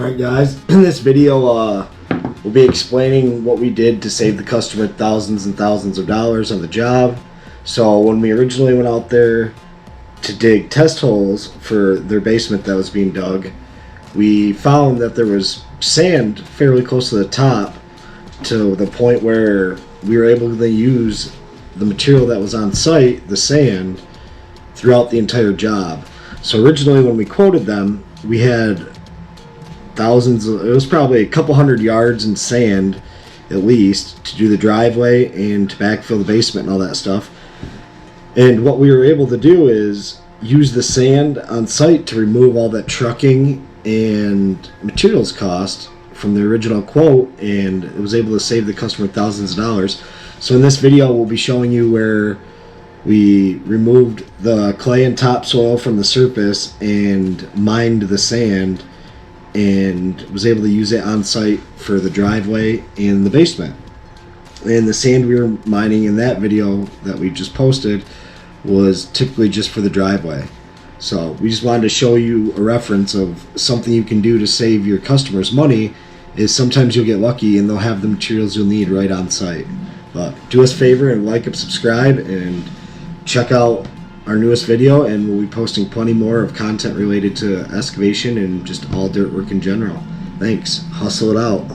Alright guys, in this video we'll be explaining what we did to save the customer thousands and thousands of dollars on the job. So when we originally went out there to dig test holes for their basement that was being dug, we found that there was sand fairly close to the top, to the point where we were able to use the material that was on site, the sand, throughout the entire job. So originally when we quoted them, we had thousands of, it was probably a couple hundred yards in sand at least to do the driveway and to backfill the basement and all that stuff. And what we were able to do is use the sand on site to remove all that trucking and materials cost from the original quote, and it was able to save the customer thousands of dollars. So in this video we'll be showing you where we removed the clay and topsoil from the surface and mined the sand, and was able to use it on site for the driveway and the basement. And the sand we were mining in that video that we just posted was typically just for the driveway. So we just wanted to show you a reference of something you can do to save your customers money. Is sometimes you'll get lucky and they'll have the materials you'll need right on site. But do us a favor and like and subscribe and check out our newest video, and we'll be posting plenty more of content related to excavation and just all dirt work in general. Thanks. Hustle it out.